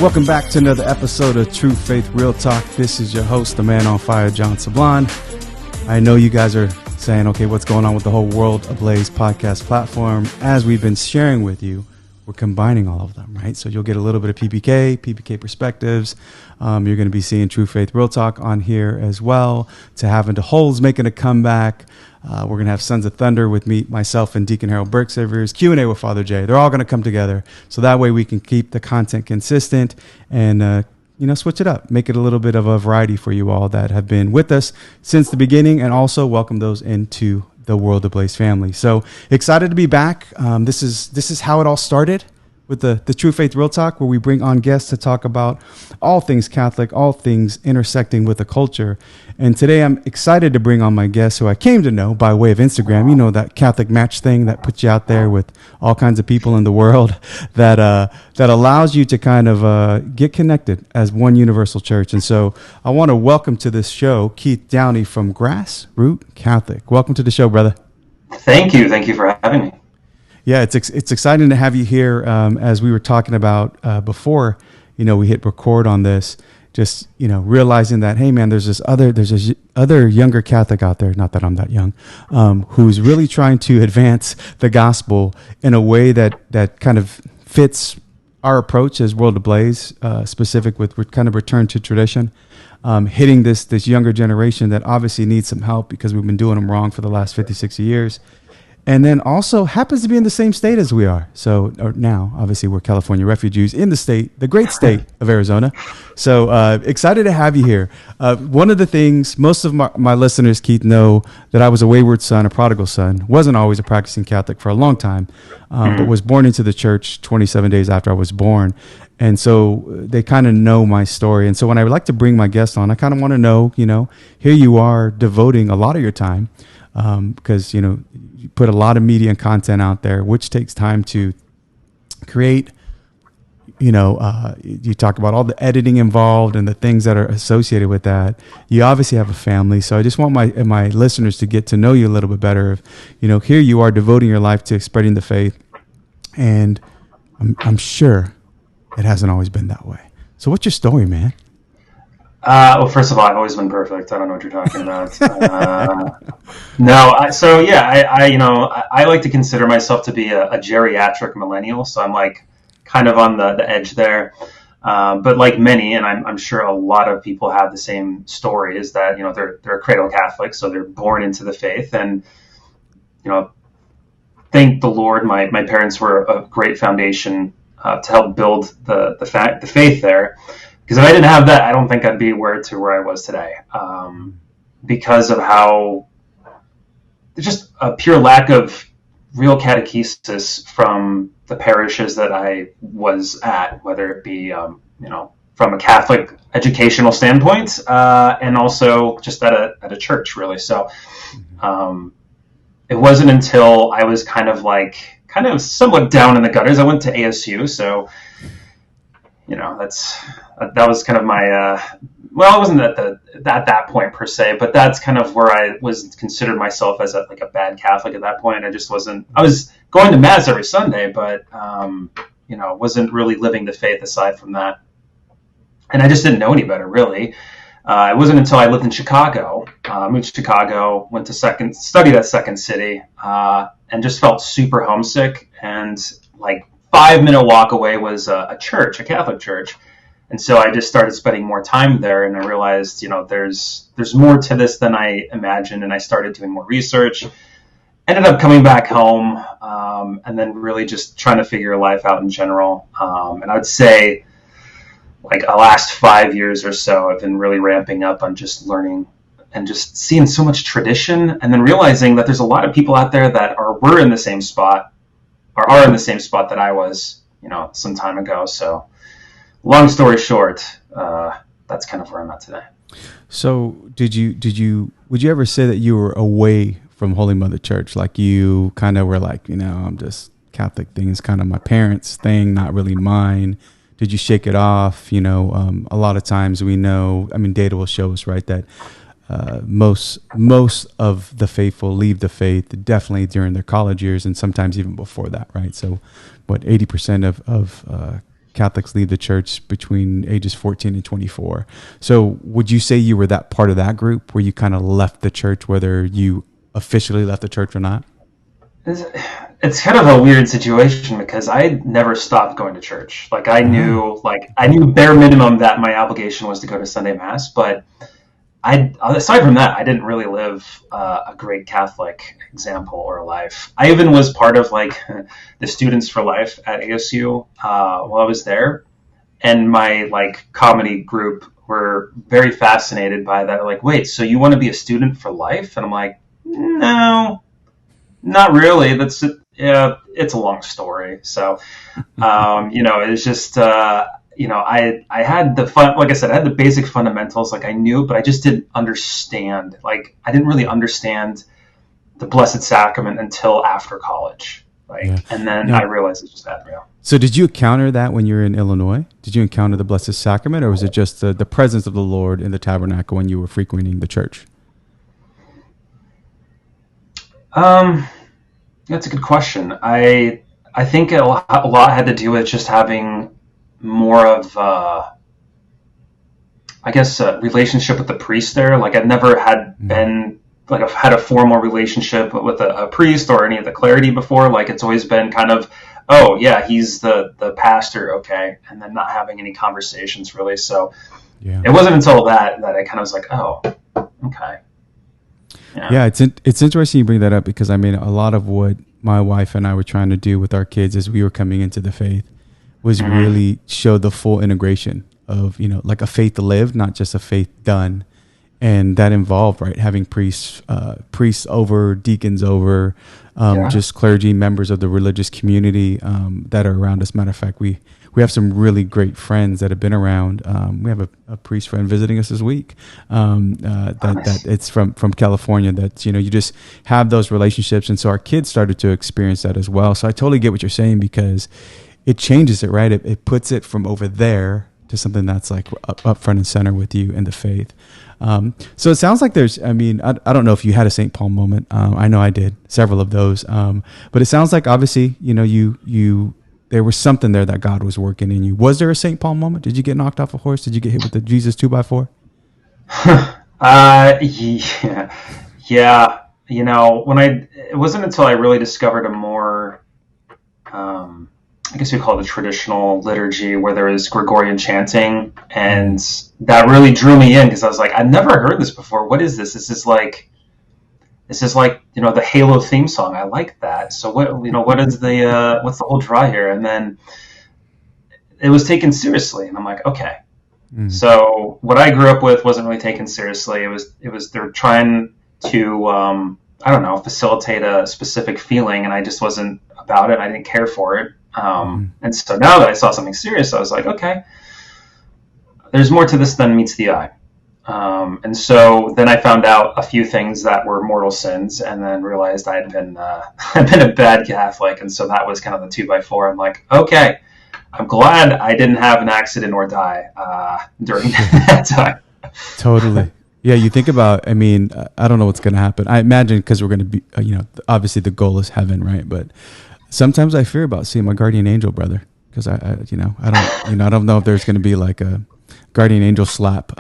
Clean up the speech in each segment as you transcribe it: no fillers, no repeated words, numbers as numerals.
Welcome back to another episode of True Faith Real Talk. This is your host, the man on fire, John Sablan. I know you guys are saying, okay, what's going on with the whole World Ablaze podcast platform? As we've been sharing with you, we're combining all of them, right? So you'll get a little bit of PPK perspectives. You're going to be seeing True Faith Real Talk on here as well. To Having to Holes making a comeback. We're going to have Sons of Thunder with me, myself, and Deacon Harold Burksavers, Q&A with Father Jay. They're all going to come together. So that way we can keep the content consistent and, switch it up. Make it a little bit of a variety for you all that have been with us since the beginning, and also welcome those into the World Ablaze family. So excited to be back. This is how it all started with the True Faith Real Talk, where we bring on guests to talk about all things Catholic, all things intersecting with the culture. And today I'm excited to bring on my guest who I came to know by way of Instagram. You know, that Catholic match thing that puts you out there with all kinds of people in the world that allows you to kind of get connected as one universal church. And so I want to welcome to this show Keith Downey from Grassrootcatholic. Welcome to the show, brother. Thank you. Thank you for having me. Yeah, it's exciting to have you here. As we were talking about before, we hit record on this. Just realizing that, hey man, there's this other younger Catholic out there. Not that I'm that young, who's really trying to advance the gospel in a way that kind of fits our approach as World Ablaze, specific with kind of return to tradition, hitting this younger generation that obviously needs some help because we've been doing them wrong for the last 50, 60 years. And then also happens to be in the same state as we are. So now, obviously, we're California refugees in the great state of Arizona. So excited to have you here. One of the things, most of my listeners, Keith, know that I was a wayward son, a prodigal son. Wasn't always a practicing Catholic for a long time, but was born into the church 27 days after I was born. And so they kind of know my story. And so when I would like to bring my guest on, I kind of want to know, here you are devoting a lot of your time because, you put a lot of media and content out there, which takes time to create. You talk about all the editing involved and the things that are associated with that. You obviously have a family. So I just want my listeners to get to know you a little bit better. Here you are devoting your life to spreading the faith. And I'm sure it hasn't always been that way. So what's your story, man? Well, first of all, I've always been perfect. I don't know what you're talking about. I like to consider myself to be a geriatric millennial. So I'm like kind of on the edge there. But like many, and I'm sure a lot of people have the same story, is that, they're a cradle Catholic. So they're born into the faith. And, thank the Lord, my parents were a great foundation to help build the faith there. Because if I didn't have that, I don't think I'd be where I was today. Because of how there's just a pure lack of real catechesis from the parishes that I was at, whether it be, from a Catholic educational standpoint, and also just at a church, really. So it wasn't until I was kind of somewhat down in the gutters. I went to ASU, so that was kind of my, well, it wasn't at that point per se, but that's kind of where I was considered myself as a bad Catholic at that point. I was going to Mass every Sunday, but, wasn't really living the faith aside from that. And I just didn't know any better, really. It wasn't until I lived in Chicago, moved to Chicago, went to studied at Second City, and just felt super homesick. And 5-minute walk away was a church, a Catholic church. And so I just started spending more time there, and I realized, there's more to this than I imagined. And I started doing more research, ended up coming back home, and then really just trying to figure life out in general. And I would say the last 5 years or so, I've been really ramping up on just learning and just seeing so much tradition, and then realizing that there's a lot of people out there that were in the same spot, or are in the same spot that I was, some time ago. So long story short, that's kind of where I'm at today. So would you ever say that you were away from Holy Mother Church? Like you kind of were I'm just Catholic thing is kind of my parents' thing, not really mine. Did you shake it off? A lot of times we know, data will show us, right, that most of the faithful leave the faith definitely during their college years and sometimes even before that, right? So what, 80% of Catholics leave the church between ages 14 and 24. So would you say you were that part of that group where you kind of left the church, whether you officially left the church or not? It's kind of a weird situation because I never stopped going to church. Like I knew bare minimum that my obligation was to go to Sunday Mass, but aside from that, I didn't really live a great Catholic example or life. I even was part of like the Students for Life at ASU while I was there, and my like comedy group were very fascinated by that. Like, wait, so you want to be a student for life? And I'm like, no, not really. It's a long story. So, it's just. I had the fun, like I said, I had the basic fundamentals, like I knew, but I just didn't understand. Like I didn't really understand the Blessed Sacrament until after college. And then I realized it's just that real. So did you encounter that when you were in Illinois? Did you encounter the Blessed Sacrament, or was it just the presence of the Lord in the tabernacle when you were frequenting the church? That's a good question. I think a lot had to do with just having more of a relationship with the priest there. Like I've never had been like I've had a formal relationship with a priest or any of the clergy before. Like it's always been kind of, oh yeah, he's the pastor, okay, and then not having any conversations really. So it wasn't until that I kind of was like, oh, okay. Yeah, it's interesting you bring that up, because I mean a lot of what my wife and I were trying to do with our kids as we were coming into the faith was really show the full integration of, like a faith lived, not just a faith done. And that involved, right, having priests over, deacons over, just clergy, members of the religious community that are around us. Matter of fact, we have some really great friends that have been around. We have a priest friend visiting us this week that it's from California. That you just have those relationships, and so our kids started to experience that as well. So I totally get what you're saying, because it changes it, right? It puts it from over there to something that's like up front and center with you in the faith. So it sounds like there's, I don't know if you had a St. Paul moment. I know I did several of those. But it sounds like obviously, there was something there that God was working in you. Was there a St. Paul moment? Did you get knocked off a horse? Did you get hit with the Jesus 2x4? Yeah. It wasn't until I really discovered a more, I guess we call it the traditional liturgy, where there is Gregorian chanting, and that really drew me in, because I was like, I've never heard this before. What is this? This is like the Halo theme song. I like that. So what is what's the whole draw here? And then it was taken seriously, and I'm like, okay. So what I grew up with wasn't really taken seriously. It was they're trying to facilitate a specific feeling, and I just wasn't about it. I didn't care for it. And so now that I saw something serious, I was like, okay, there's more to this than meets the eye. And so then I found out a few things that were mortal sins, and then realized I had been a bad Catholic. And so that was kind of the 2x4. I'm like, okay, I'm glad I didn't have an accident or die during that time. Totally. Yeah, you think about, I don't know what's going to happen. I imagine, because we're going to be, obviously the goal is heaven, right? But sometimes I fear about seeing my guardian angel brother, because I don't know if there's going to be like a guardian angel slap.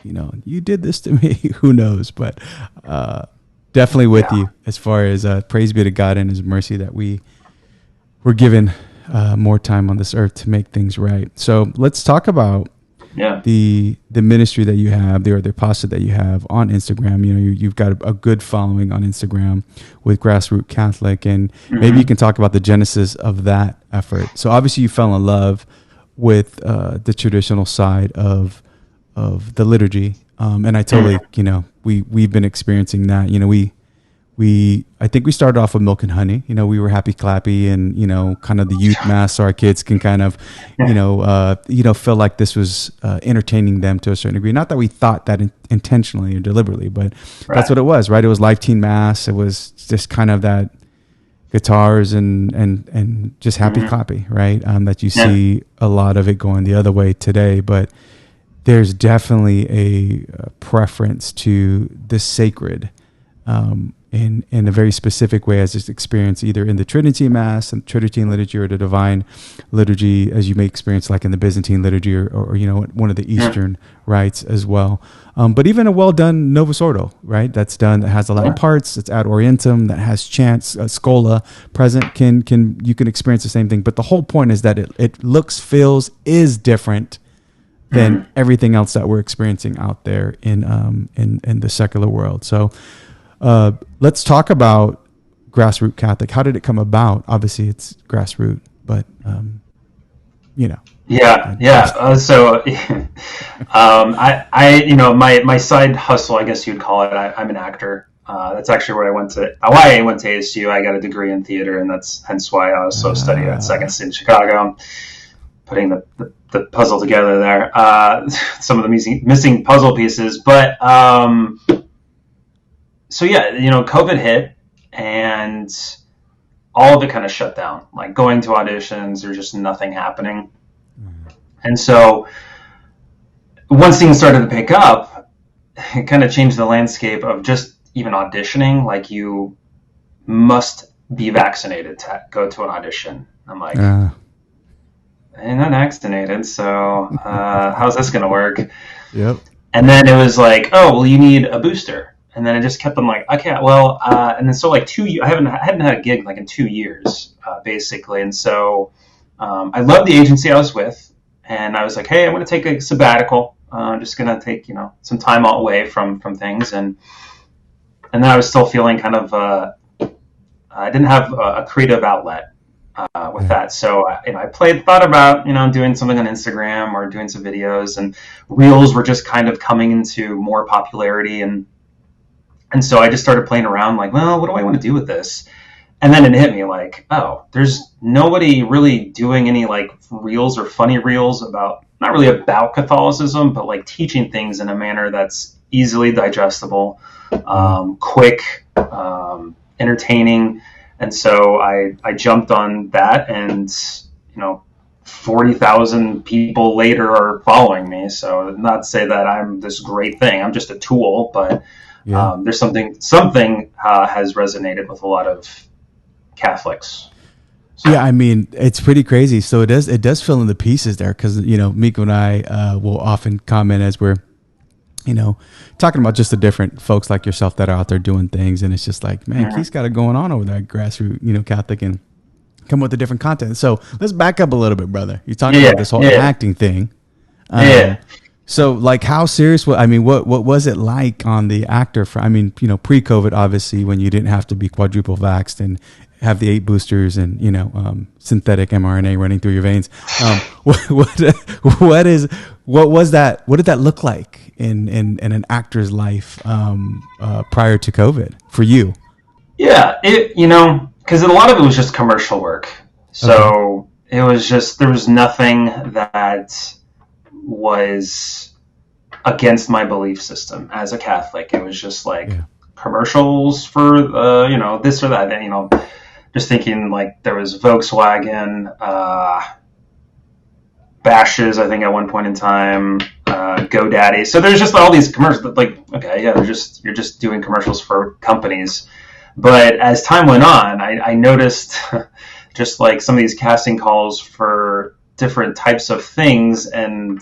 You did this to me. Who knows? But definitely with you as far as praise be to God and His mercy that we were given more time on this earth to make things right. So let's talk about the ministry that you have, the apostlate that you have on Instagram. You've got a good following on Instagram with Grassrootcatholic, and maybe you can talk about the genesis of that effort. So obviously you fell in love with the traditional side of the liturgy, and I totally, we've been experiencing that. I think we started off with milk and honey. We were happy clappy, and kind of the youth mass, so our kids can kind of feel like this was entertaining them to a certain degree. Not that we thought that intentionally or deliberately, but that's what it was, right? It was life teen mass. It was just kind of that guitars and just happy clappy, right? That you see a lot of it going the other way today, but there's definitely a preference to the sacred. in a very specific way as it's experienced either in the Trinity Mass and Tridentine liturgy, or the Divine liturgy, as you may experience like in the Byzantine liturgy, or you know, one of the Eastern rites as well. But even a well done Novus Ordo, right? That's done, that has a lot of parts. It's ad orientem, that has chants, schola present. You can experience the same thing. But the whole point is that it looks, feels, is different than everything else that we're experiencing out there in the secular world. So let's talk about Grassroot Catholic. How did it come about? Obviously, it's grassroots, but you know. Yeah. So, I you know, my side hustle, I guess you'd call it. I'm an actor. That's actually where I went to ASU. I got a degree in theater, and that's hence why I was so studying at Second State in Chicago. I'm putting the puzzle together there. Some of the missing puzzle pieces, but so yeah, you know, COVID hit, and all of it kind of shut down. Like going to auditions, there's just nothing happening. And so once things started to pick up, it kind of changed the landscape of just even auditioning. Like, you must be vaccinated to go to an audition. I'm like, I'm not vaccinated, so how's this going to work? Yep. And then it was like, oh, well, you need a booster. And then I just kept them like, okay, well, and then so like I hadn't had a gig like in 2 years, basically. And so I loved the agency I was with. And I was like, hey, I'm going to take a sabbatical. I'm just going to take, you know, some time away from things. And then I was still feeling kind of, I didn't have a creative outlet with that. So, you know, I thought about, you know, doing something on Instagram or doing some videos, and Reels were just kind of coming into more popularity. And so I just started playing around like, well, what do I want to do with this? And then it hit me like, oh, there's nobody really doing any like reels or funny reels about, not really about Catholicism, but like teaching things in a manner that's easily digestible, quick, entertaining. And so I jumped on that, and, you know, 40,000 people later are following me. So not to say that I'm this great thing. I'm just a tool, but there's something has resonated with a lot of Catholics. So. Yeah, I mean, it's pretty crazy. So it does fill in the pieces there, because, you know, Miko and I will often comment as we're, you know, talking about just the different folks like yourself that are out there doing things, and it's just like, man, Keith's got it going on over there at Grassroot, you know, Catholic, and come with the different content. So let's back up a little bit, brother. You're talking about this whole acting thing. So, like, how serious? What was it like on the actor? I mean, you know, pre-COVID, obviously, when you didn't have to be quadruple vaxxed and have the 8 boosters and, you know, synthetic mRNA running through your veins. What was that? What did that look like in an actor's life prior to COVID for you? Yeah, you know, because a lot of it was just commercial work. So it was just, there was nothing that was against my belief system as a Catholic. It was just like commercials for, you know, this or that, you know, just thinking like there was Volkswagen, Bashes, I think at one point in time, GoDaddy. So there's just all these commercials, but like, okay, yeah, you're just doing commercials for companies. But as time went on, I noticed just like some of these casting calls for different types of things, and,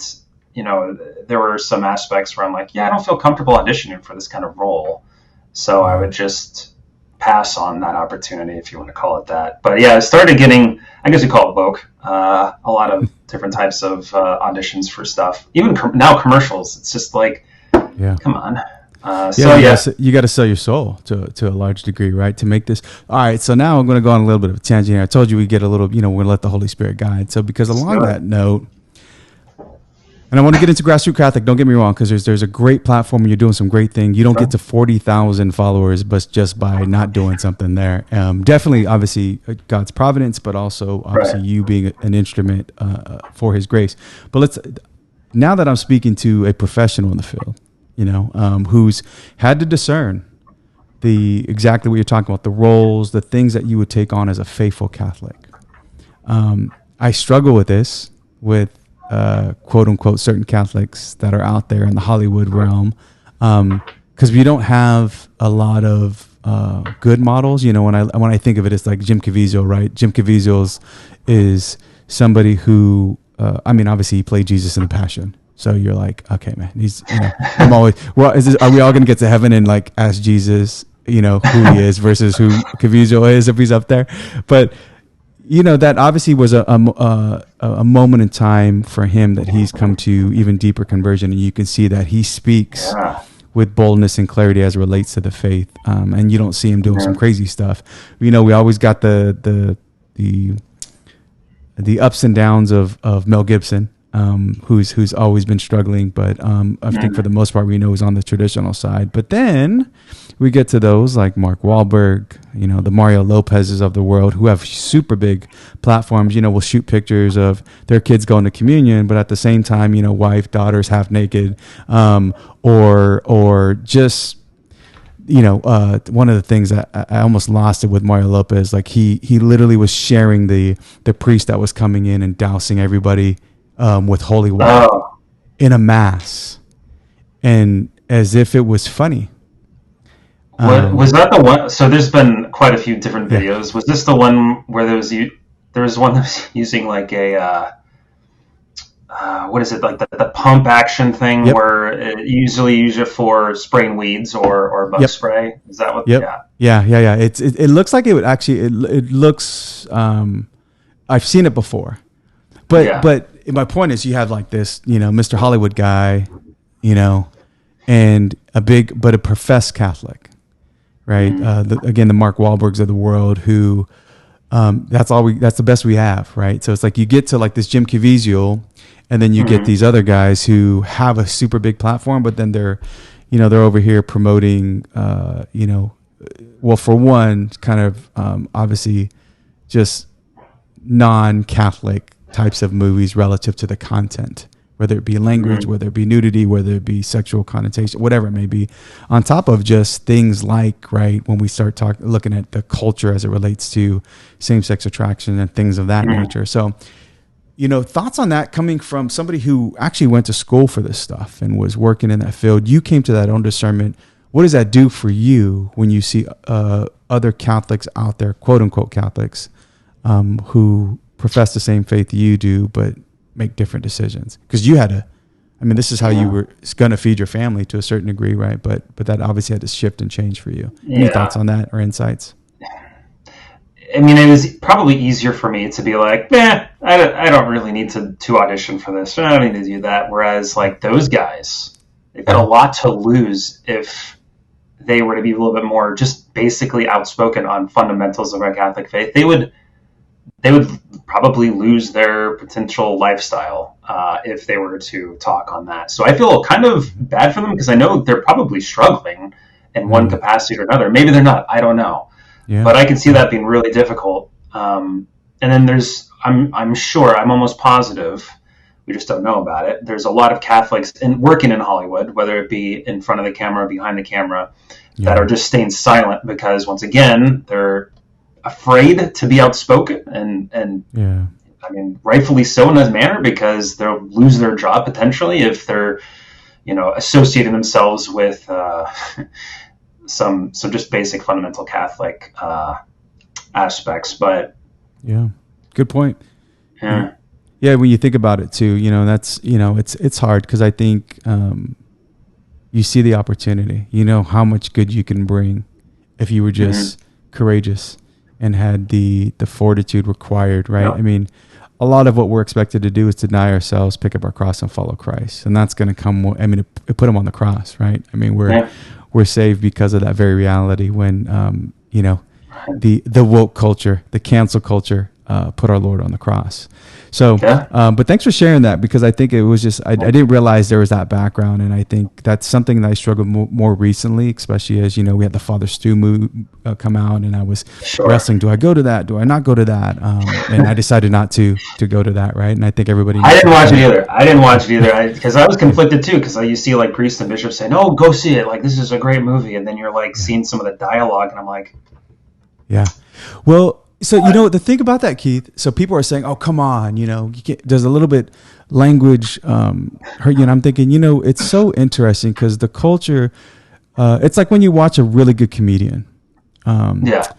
you know, there were some aspects where I'm like, yeah, I don't feel comfortable auditioning for this kind of role. So I would just pass on that opportunity, if you want to call it that. But yeah, I started getting, I guess you call it Vogue, a lot of different types of auditions for stuff. Even now commercials, it's just like, come on. You got to sell your soul to a large degree, right? To make this. All right. So now I'm going to go on a little bit of a tangent here. I told you we get a little, you know, we're going to let the Holy Spirit guide. So because along that note, and I want to get into Grassroot Catholic, don't get me wrong, because there's a great platform and you're doing some great thing. You don't get to 40,000 followers but just by not doing something there. Definitely, obviously, God's providence, but also, obviously, you being an instrument for his grace. But now that I'm speaking to a professional in the field, you know, who's had to discern exactly what you're talking about, the roles, the things that you would take on as a faithful Catholic. I struggle with this, with quote unquote certain Catholics that are out there in the Hollywood realm, because we don't have a lot of good models. You know, when I think of it, it's like Jim Caviezel, right? Jim Caviezel is somebody who, I mean, obviously he played Jesus in The Passion. So you're like, okay, man, he's, you know, I'm always, well, are we all going to get to heaven and like ask Jesus, you know, who he is versus who Caviezel is if he's up there? But, you know, that obviously was a moment in time for him that he's come to even deeper conversion. And you can see that he speaks with boldness and clarity as it relates to the faith. And you don't see him doing some crazy stuff. You know, we always got the ups and downs of Mel Gibson, who's always been struggling, but I think for the most part we know he's on the traditional side. But then we get to those like Mark Wahlberg, you know, the Mario Lopez's of the world, who have super big platforms. You know, will shoot pictures of their kids going to communion, but at the same time, you know, wife, daughters half naked, or just, you know, one of the things that I almost lost it with Mario Lopez, like he literally was sharing the priest that was coming in and dousing everybody with holy water in a mass, and as if it was funny. Was that the one? So there's been quite a few different videos. Was this the one where there was one that was using like a what is it, like the pump action thing, where it usually use it for spraying weeds or bug spray? Is that what? Yeah. It looks like it would actually. It looks. I've seen it before, but my point is, you have like this, you know, Mr. Hollywood guy, you know, and a professed Catholic, right? Again, the Mark Wahlbergs of the world, who that's the best we have, right? So it's like you get to like this Jim Caviezel, and then you get these other guys who have a super big platform, but then they're over here promoting, you know, well, for one, kind of obviously just non-Catholic types of movies relative to the content, whether it be language, whether it be nudity, whether it be sexual connotation, whatever it may be, on top of just things like, right, when we start looking at the culture as it relates to same-sex attraction and things of that nature. So, you know, thoughts on that coming from somebody who actually went to school for this stuff and was working in that field. You came to that own discernment. What does that do for you when you see other Catholics out there, quote unquote Catholics, who profess the same faith you do, but make different decisions? Because you had to, I mean, this is how you were going to feed your family to a certain degree, right? But that obviously had to shift and change for you. Any thoughts on that or insights? I mean, it was probably easier for me to be like, I don't really need to audition for this. I don't need to do that. Whereas like those guys, they've got a lot to lose if they were to be a little bit more just basically outspoken on fundamentals of our Catholic faith. They would probably lose their potential lifestyle if they were to talk on that. So I feel kind of bad for them, because I know they're probably struggling in one capacity or another. Maybe they're not. I don't know. Yeah. But I can see that being really difficult. And then I'm sure, I'm almost positive, we just don't know about it, there's a lot of Catholics working in Hollywood, whether it be in front of the camera or behind the camera, that are just staying silent because, once again, they're afraid to be outspoken, and I mean, rightfully so in that manner, because they'll lose their job potentially if they're, you know, associating themselves with some just basic fundamental Catholic aspects. But good point. Yeah, when you think about it too, you know, that's, you know, it's hard, because I think you see the opportunity, you know, how much good you can bring if you were just courageous and had the fortitude required, right? I mean, a lot of what we're expected to do is deny ourselves, pick up our cross, and follow Christ. And that's going to come, I mean, it put him on the cross, right? I mean, we're saved because of that very reality, when, you know, the woke culture, the cancel culture, put our Lord on the cross. So, but thanks for sharing that, because I think it was just, I didn't realize there was that background. And I think that's something that I struggled more recently, especially as, you know, we had the Father Stu come out, and I was wrestling. Do I go to that? Do I not go to that? And I decided not to go to that. Right. And I think everybody, I didn't watch it either. Because I was conflicted too, because you see like priests and bishops saying, "Oh, go see it. Like, this is a great movie." And then you're like seeing some of the dialogue, and I'm like, well, so, you know, the thing about that, Keith, so people are saying, "Oh, come on, you know, there's a little bit language hurt you." And I'm thinking, you know, it's so interesting, because the culture, it's like when you watch a really good comedian, Yeah.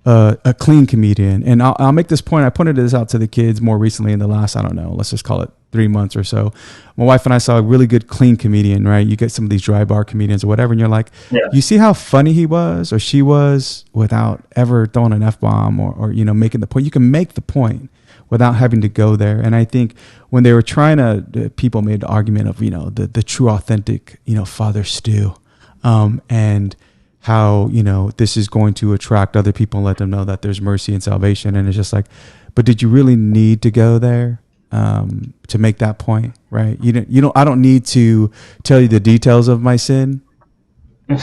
A clean comedian. And I'll make this point. I pointed this out to the kids more recently in the last, I don't know, let's just call it 3 months or so. My wife and I saw a really good clean comedian, right? You get some of these dry bar comedians or whatever, and you're like, you see how funny he was or she was without ever throwing an F-bomb or making the point. You can make the point without having to go there. And I think when they were trying to, people made the argument of, the true authentic, Father Stu, and how, this is going to attract other people and let them know that there's mercy and salvation. And it's just like, but did you really need to go there to make that point, right? I don't need to tell you the details of my sin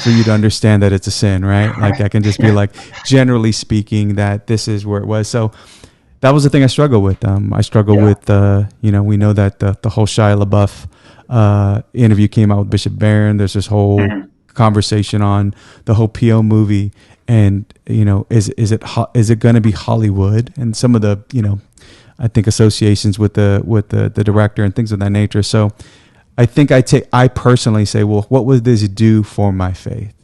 for you to understand that it's a sin, right? Like I can just be like, generally speaking, that this is where it was. So that was the thing I struggle with. I struggle with, we know that the whole Shia LaBeouf interview came out with Bishop Barron. There's this whole conversation on the whole PO movie, and is it going to be Hollywood, and some of the I think associations with the director and things of that nature. So I think I personally say, well, what would this do for my faith?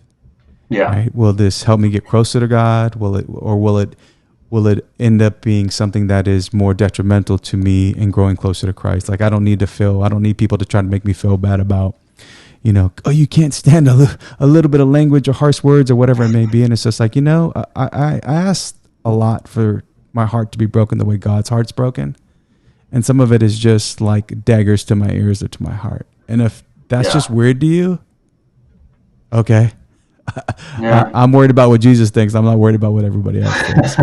Yeah. Right? Will this help me get closer to God? Will it end up being something that is more detrimental to me in growing closer to Christ? Like I don't need people to try to make me feel bad about, you can't stand a little bit of language or harsh words or whatever it may be. And it's just like, I asked a lot for my heart to be broken the way God's heart's broken. And some of it is just like daggers to my ears or to my heart. And if that's just weird to you, okay. Yeah. I'm worried about what Jesus thinks. I'm not worried about what everybody else thinks.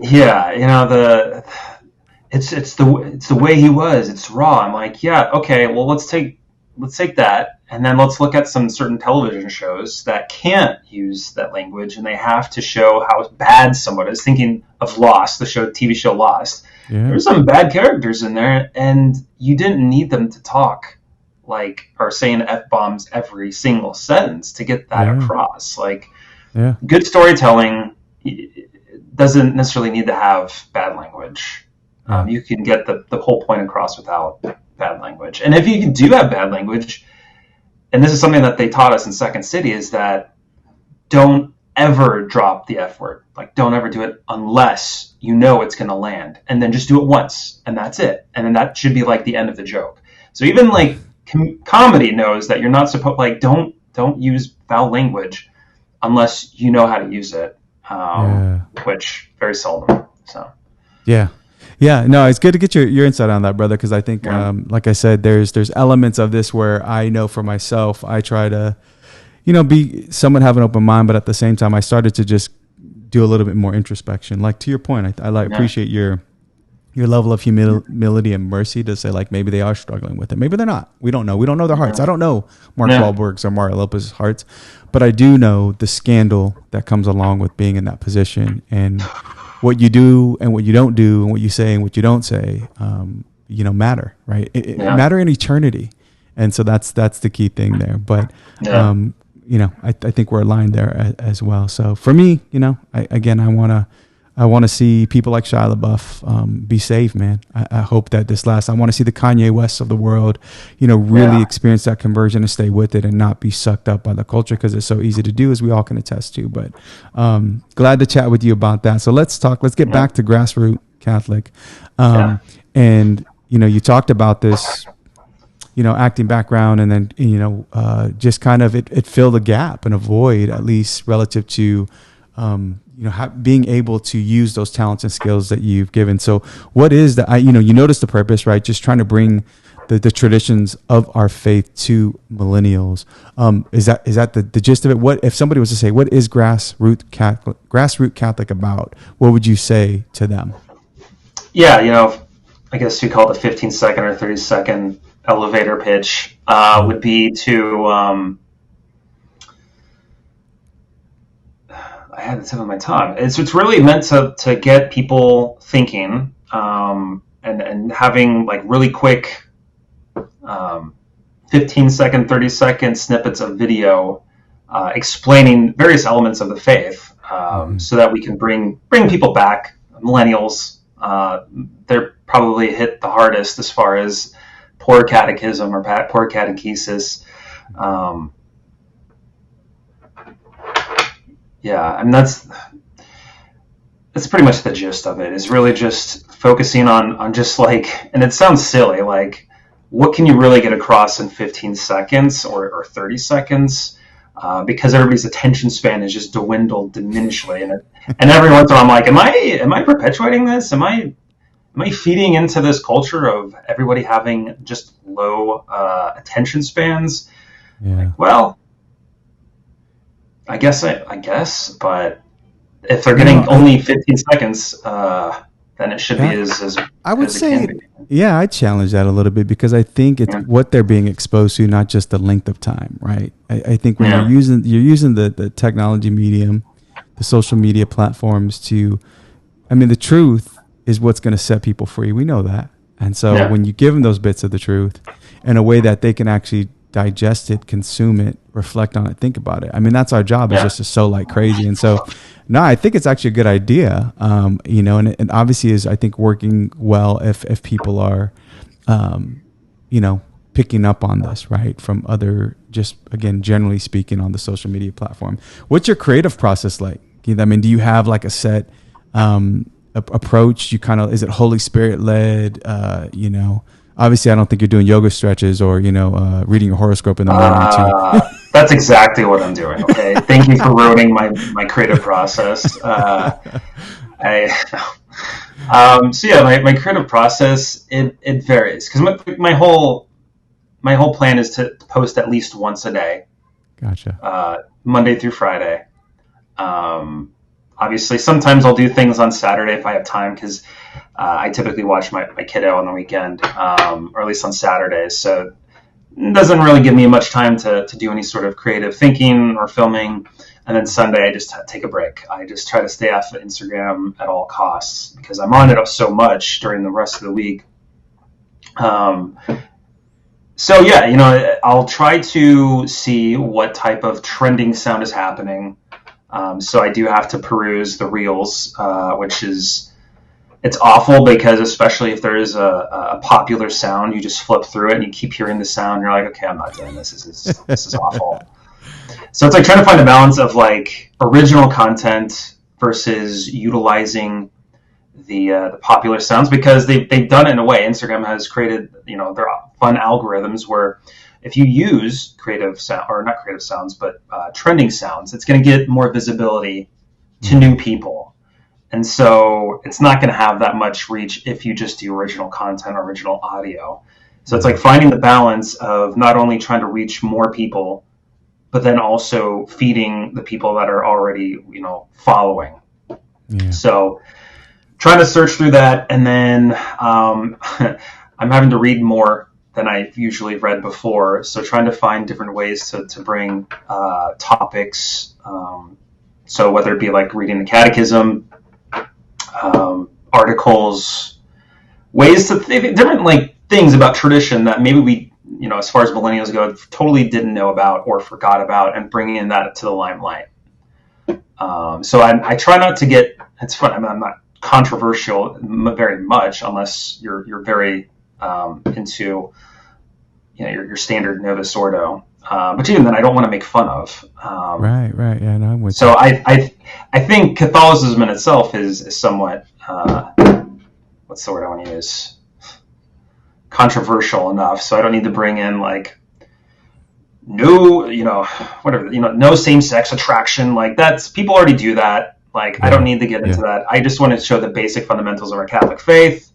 Yeah, it's the way he was. It's raw. I'm like, yeah, okay. Well, let's take that, and then let's look at some certain television shows that can't use that language, and they have to show how bad someone is. Thinking of Lost, the TV show Lost. Yeah. There's some bad characters in there, and you didn't need them to talk or saying F-bombs every single sentence to get that across. Good storytelling doesn't necessarily need to have bad language. You can get the whole point across without bad language. And if you do have bad language, and this is something that they taught us in Second City, is that don't ever drop the F word. Don't ever do it unless it's going to land. And then just do it once, and that's it. And then that should be the end of the joke. So even comedy knows that you're not supposed, don't use foul language unless you know how to use it, which very seldom. So yeah, no, it's good to get your insight on that, brother, because I think like I said, there's elements of this where I know for myself I try to be someone have an open mind, but at the same time I started to just do a little bit more introspection. To your point, I appreciate your level of humility and mercy to say maybe they are struggling with it. Maybe they're not. We don't know. We don't know their hearts. I don't know Mark Wahlberg's or Mario Lopez's hearts, but I do know the scandal that comes along with being in that position, and what you do and what you don't do and what you say and what you don't say, matter, right? It matter in eternity. And so that's the key thing there. But, I think we're aligned there as well. So for me, I want to see people like Shia LaBeouf be saved, man. I hope that I want to see the Kanye Wests of the world, really experience that conversion and stay with it and not be sucked up by the culture, because it's so easy to do, as we all can attest to. But glad to chat with you about that. So let's get back to Grassroot Catholic. And, you talked about this, acting background, and then, just kind of it filled a gap and a void, at least relative to, being able to use those talents and skills that you've given. So what is you notice the purpose, right? Just trying to bring the traditions of our faith to millennials. Is that the gist of it? What if somebody was to say, what is Grassroot Catholic about? What would you say to them? Yeah, I guess you call it a 15-second or 30-second elevator pitch would be to I had the tip of my tongue. It's really meant to get people thinking, and having really quick 15-second, 30-second snippets of video explaining various elements of the faith, so that we can bring people back. Millennials, they're probably hit the hardest as far as poor catechism or poor catechesis. yeah, I mean, that's pretty much the gist of it, is really just focusing on just like, and it sounds silly, like, what can you really get across in 15 seconds or 30 seconds? Because everybody's attention span is just dwindled diminishly. And every once in a while I'm like, am I perpetuating this? Am I feeding into this culture of everybody having just low attention spans? Yeah. Like, well, I guess, but if they're getting only 15 seconds, then it should be as I would as say, it can be. yeah, I challenge that a little bit, because I think it's what they're being exposed to, not just the length of time, right? I think when you're using the technology medium, the social media platforms to, I mean, the truth is what's going to set people free. We know that. And so when you give them those bits of the truth in a way that they can actually digest it, consume it, reflect on it, think about it. I mean, that's our job, is just to sow like crazy. And so, no, I think it's actually a good idea. You know, and obviously is, I think, working well if people are, you know, picking up on this, right, from other, just again, generally speaking, on the social media platform. What's your creative process like, Keith? I mean, do you have like a set approach? You kind of, is it Holy Spirit led? You know, obviously, I don't think you're doing yoga stretches or, you know, reading your horoscope in the morning too. That's exactly what I'm doing. Okay, thank you for ruining my creative process. So yeah, my creative process, it varies, because my whole plan is to post at least once a day. Gotcha. Monday through Friday. Obviously, sometimes I'll do things on Saturday if I have time, because I typically watch my kiddo on the weekend, or at least on Saturdays. So it doesn't really give me much time to do any sort of creative thinking or filming. And then Sunday, I just take a break. I just try to stay off of Instagram at all costs, because I'm on it so much during the rest of the week. So yeah, you know, I'll try to see what type of trending sound is happening. So I do have to peruse the reels, which is, it's awful, because especially if there is a popular sound, you just flip through it and you keep hearing the sound. And you're like, okay, I'm not doing this. This is awful. So it's like trying to find a balance of like original content versus utilizing the popular sounds, because they've done it in a way. Instagram has created, you know, their fun algorithms where if you use creative sound, or not creative sounds, but trending sounds, it's going to get more visibility to new people. And so it's not going to have that much reach if you just do original content, original audio. So it's like finding the balance of not only trying to reach more people, but then also feeding the people that are already, you know, following. Yeah. So trying to search through that. And then I'm having to read more than I've usually read before. So trying to find different ways to bring topics. So whether it be like reading the Catechism, articles, ways to different like things about tradition that maybe we, you know, as far as millennials go, totally didn't know about or forgot about, and bringing that to the limelight. So I try not to get, it's fun. I'm not controversial very much, unless you're very into, you know, your standard Novus Ordo. But even then, I don't want to make fun of. Right. Yeah, no, I'm with so you. I think Catholicism in itself is somewhat, what's the word I want to use? Controversial enough. So I don't need to bring in like no, you know, whatever, you know, no same-sex attraction. Like that's, people already do that. Like I don't need to get into that. I just want to show the basic fundamentals of our Catholic faith,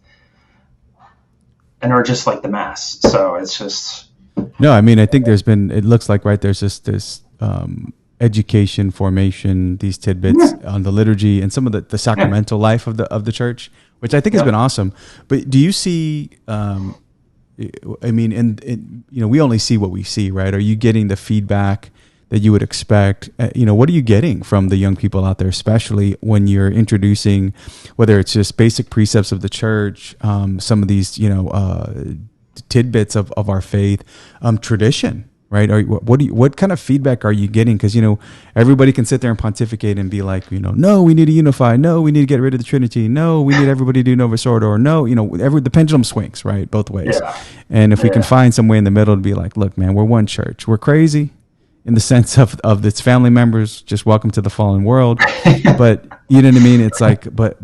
and are just like the Mass. So it's just. No, I mean, I think it looks like, right, there's just this education, formation, these tidbits on the liturgy and some of the sacramental life of the church, which I think has been awesome. But do you see, I mean, you know, we only see what we see, right? Are you getting the feedback that you would expect? You know, what are you getting from the young people out there, especially when you're introducing, whether it's just basic precepts of the church, some of these, you know, tidbits of our faith, tradition, right? What kind of feedback are you getting? Because, you know, everybody can sit there and pontificate and be like, you know, no, we need to unify. No, we need to get rid of the Trinity. No, we need everybody to do Novus Ordo. Or no, you know, the pendulum swings, right, both ways. Yeah. And if we can find some way in the middle to be like, look, man, we're one church. We're crazy. in the sense of its family members, just welcome to the fallen world. But you know what I mean? It's like, but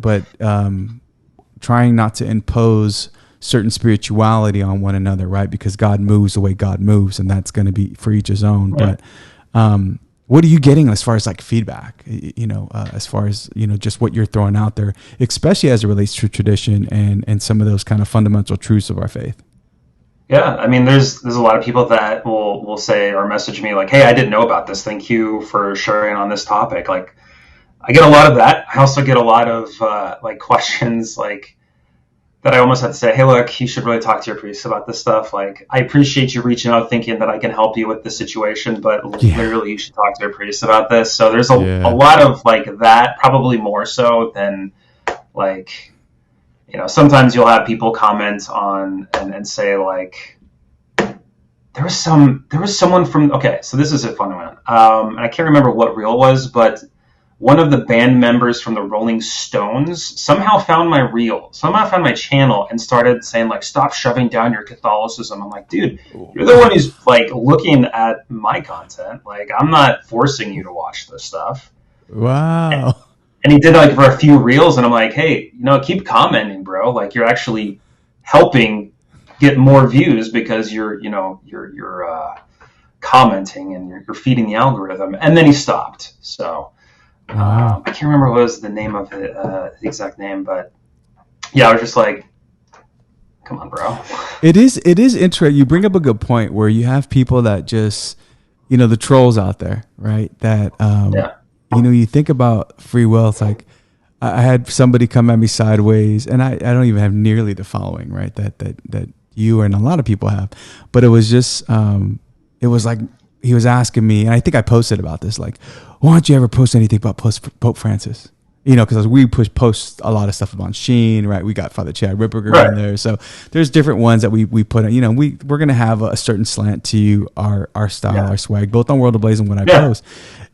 trying not to impose certain spirituality on one another, right? Because God moves the way God moves, and that's going to be for each his own. Right. But what are you getting as far as like feedback, as far as, just what you're throwing out there, especially as it relates to tradition and some of those kind of fundamental truths of our faith? Yeah, I mean, there's a lot of people that will say or message me like, "Hey, I didn't know about this. Thank you for sharing on this topic." Like, I get a lot of that. I also get a lot of like questions like that. I almost have to say, "Hey, look, you should really talk to your priest about this stuff." Like, I appreciate you reaching out, thinking that I can help you with the situation, but literally, you should talk to your priest about this. So there's a lot of like that, probably more so than like. Sometimes you'll have people comment on and say like, there was someone from, okay, so this is a funny one. And I can't remember what reel it was, but one of the band members from the Rolling Stones somehow found my channel and started saying like, stop shoving down your Catholicism. I'm like, dude, you're the one who's like looking at my content. Like, I'm not forcing you to watch this stuff. Wow. And he did like for a few reels, and I'm like, hey, keep commenting, bro. Like, you're actually helping get more views because you're commenting and you're feeding the algorithm. And then he stopped. So I can't remember what was the name of it, the exact name, but yeah, I was just like, come on, bro. It is interesting. You bring up a good point where you have people that just, the trolls out there, right? That, you think about free will. It's like I had somebody come at me sideways, and I don't even have nearly the following, right? That you and a lot of people have. But it was just, it was like he was asking me, and I think I posted about this, like, why don't you ever post anything about Pope Francis? Because we post a lot of stuff about Sheen, right? We got Father Chad Ripperger in there. So there's different ones that we put in, we're going to have a certain slant to our style, our swag, both on World Ablaze and what I post.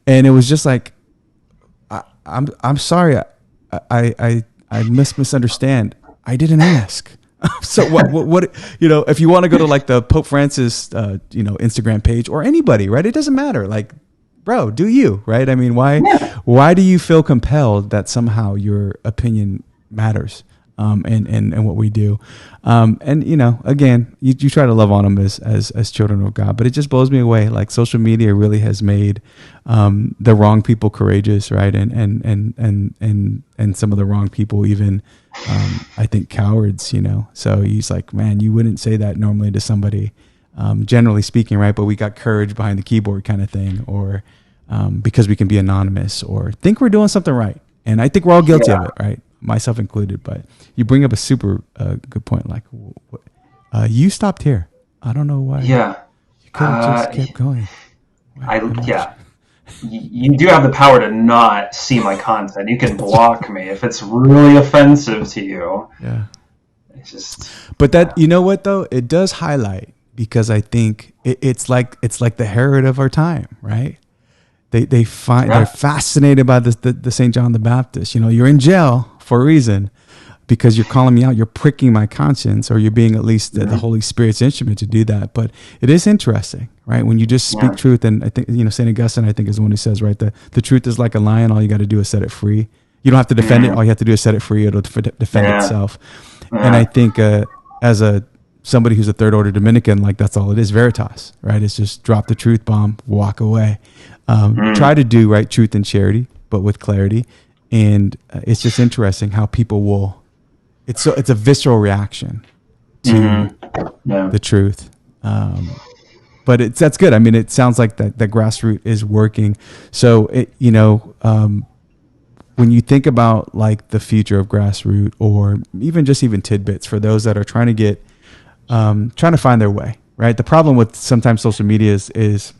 And it was just like, I'm sorry. I misunderstand. I didn't ask. So what, if you want to go to like the Pope Francis, Instagram page or anybody, right? It doesn't matter. Like, bro, do you, right? I mean, why do you feel compelled that somehow your opinion matters? And what we do. And again, you try to love on them as children of God, but it just blows me away. Like, social media really has made, the wrong people courageous, right? And some of the wrong people even, I think cowards, so he's like, man, you wouldn't say that normally to somebody, generally speaking, right? But we got courage behind the keyboard kind of thing, or, because we can be anonymous or think we're doing something right. And I think we're all guilty of it, right? Myself included. But you bring up a super good point. Like, you stopped here. I don't know why. Yeah, you could have just kept going. You do have the power to not see my content. You can block me if it's really offensive to you. Yeah, it's just. But that, you know what though, it does highlight, because I think it's like the Herod of our time, right? They're fascinated by the St. John the Baptist. You're in jail for a reason, because you're calling me out. You're pricking my conscience, or you're being at least the Holy Spirit's instrument to do that. But it is interesting, right? When you just speak truth, and I think, St. Augustine, I think, is the one who says, right, the truth is like a lion. All you got to do is set it free. You don't have to defend it. All you have to do is set it free. It'll defend itself. And I think as somebody who's a third order Dominican, like, that's all it is. Veritas, right? It's just drop the truth bomb, walk away. Try to do right truth and charity, but with clarity. And it's just interesting how people will. It's a visceral reaction to the truth. But that's good. I mean, it sounds like that Grassroot is working. So when you think about like the future of Grassroot, or even tidbits for those that are trying to find their way, right? The problem with sometimes social media is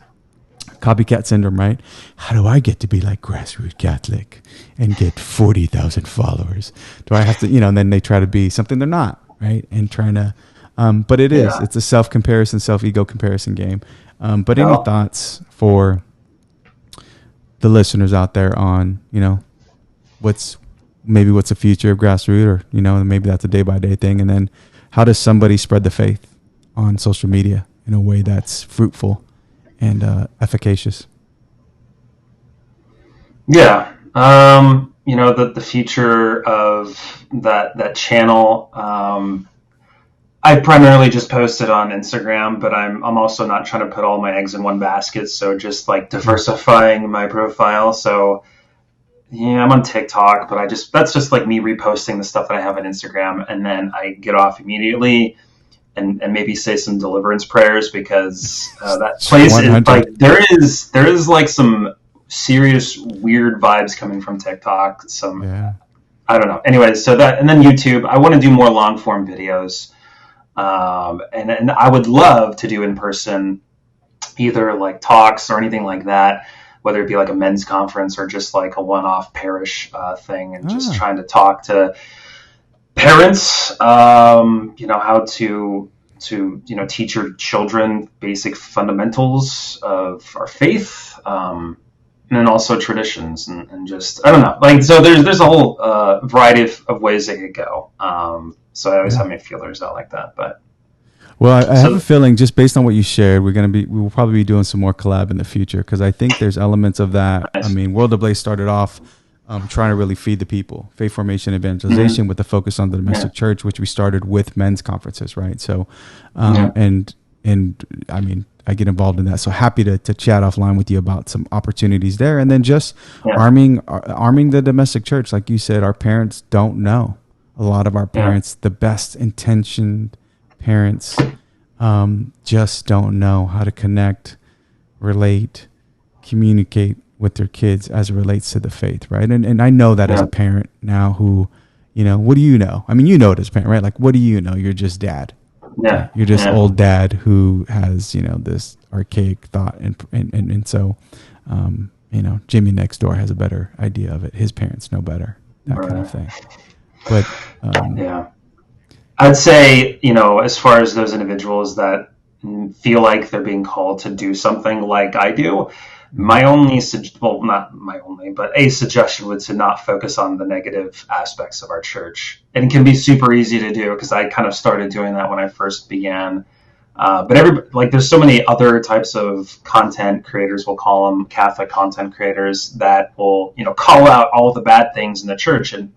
copycat syndrome, right? How do I get to be like Grassroot Catholic and get 40,000 followers? Do I have to, and then they try to be something they're not, right? And trying to, but it's a self-comparison, self-ego comparison game. But any thoughts for the listeners out there on, what's the future of Grassroot, or, maybe that's a day-by-day thing. And then how does somebody spread the faith on social media in a way that's fruitful efficacious? Yeah. The future of that channel, I primarily just post it on Instagram, but I'm also not trying to put all my eggs in one basket. So just like diversifying my profile. So yeah, I'm on TikTok, but that's just like me reposting the stuff that I have on Instagram, and then I get off immediately and maybe say some deliverance prayers, because that place 100. Is like there is like some serious weird vibes coming from TikTok. I don't know. Anyway, so that, and then YouTube. I want to do more long form videos, and I would love to do in person, either like talks or anything like that, whether it be like a men's conference or just like a one-off parish thing, and just trying to talk to parents, how to teach your children basic fundamentals of our faith, and then also traditions, and just, I don't know, like, so there's a whole variety of ways it could go. So I always have my feelers out like that, but. Well, I have a feeling, just based on what you shared, we will probably be doing some more collab in the future, because I think there's elements of that. Nice. I mean, World of Blaze started off trying to really feed the people, faith formation, evangelization, with the focus on the domestic church, which we started with men's conferences, right? So, and I mean, I get involved in that. So happy to chat offline with you about some opportunities there, and then just arming the domestic church, like you said. Our parents don't know. A lot of our parents, the best intentioned parents, just don't know how to connect, relate, communicate with their kids as it relates to the faith, right? And I know that as a parent now, who, what do you know? I mean, you know it as a parent, right? Like, what do you know? You're just dad. Yeah. You're just old dad who has, this archaic thought. And so, Jimmy next door has a better idea of it. His parents know better, that kind of thing. But, I'd say, as far as those individuals that feel like they're being called to do something like I do, my only, not my only, but a suggestion would to not focus on the negative aspects of our church. And it can be super easy to do, because I kind of started doing that when I first began. But there's so many other types of content creators, we'll call them Catholic content creators, that will, call out all the bad things in the church, and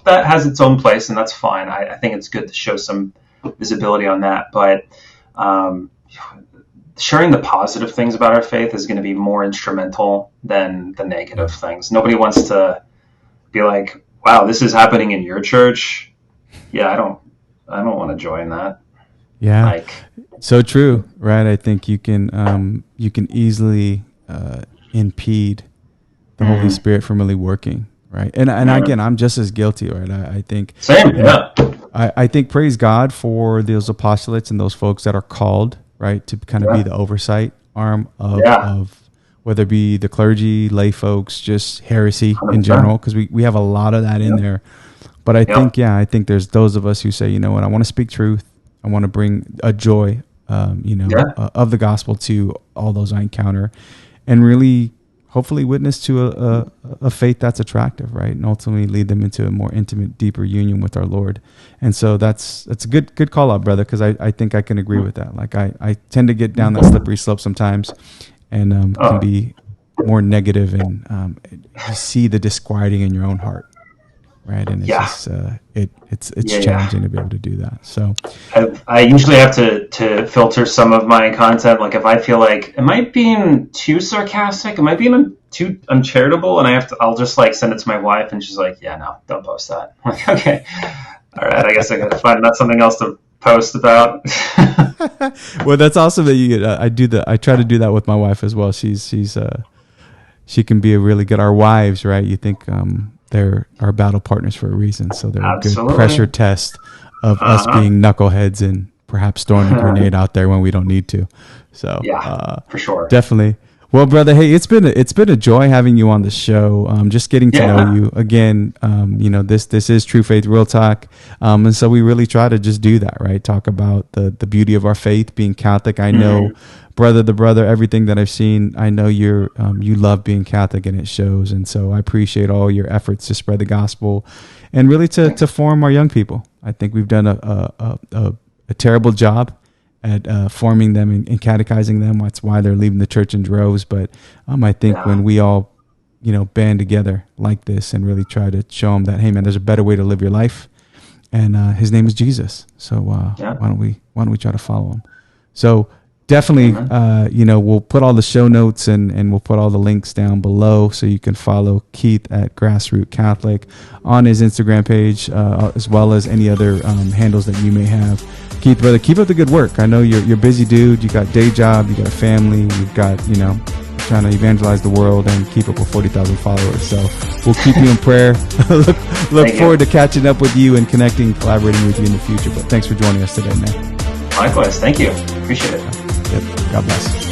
that has its own place, and that's fine. I think it's good to show some visibility on that. But sharing the positive things about our faith is going to be more instrumental than the negative things. Nobody wants to be like, wow, this is happening in your church. Yeah, I don't want to join that. Yeah, so true, right? I think you can easily impede the Holy Spirit from really working. Right. And again, I'm just as guilty, right? I think same. I think, praise God for those apostolates and those folks that are called, right, to kind of be the oversight arm of whether it be the clergy, lay folks, just heresy 100%. In general, because we have a lot of that in there. But I think there's those of us who say, I want to speak truth. I want to bring a joy, of the gospel to all those I encounter, and really hopefully witness to a faith that's attractive, right? And ultimately lead them into a more intimate, deeper union with our Lord. And so that's a good call out, brother, because I think I can agree with that. Like I tend to get down that slippery slope sometimes, and can be more negative, and you see the disquieting in your own heart, right? And it's just it's challenging to be able to do that. So I usually have to filter some of my content. Like if I feel like, am I being too sarcastic? Am I being too uncharitable? And I'll just like send it to my wife, and she's like, yeah, no, don't post that. I'm like, okay, all right, I guess I gotta find something else to post about. Well, that's awesome that you I try to do that with my wife as well. She can be a really good, our wives, right? You think they're our battle partners for a reason, so they're Absolutely. A good pressure test of us being knuckleheads and perhaps throwing a grenade out there when we don't need to. So for sure, definitely. Well, brother, hey, it's been a joy having you on the show. Just getting to know you again. This is True Faith Real Talk, and so we really try to just do that, right? Talk about the beauty of our faith, being Catholic. I know, brother, everything that I've seen, I know you love being Catholic, and it shows. And so I appreciate all your efforts to spread the gospel, and really to form our young people. I think we've done a terrible job at forming them and catechizing them. That's why they're leaving the church in droves. But I think when we all, band together like this and really try to show them that, hey man, there's a better way to live your life, and his name is Jesus. So why don't we try to follow him? So definitely, we'll put all the show notes and we'll put all the links down below so you can follow Keith at Grassroot Catholic on his Instagram page, as well as any other handles that you may have. Keith, brother, keep up the good work. I know you're a busy dude. You got day job, you got a family, you've got, trying to evangelize the world and keep up with 40,000 followers. So we'll keep you in prayer. look forward to catching up with you and connecting, collaborating with you in the future. But thanks for joining us today, man. Likewise. Thank you. Appreciate it. Yep. God bless.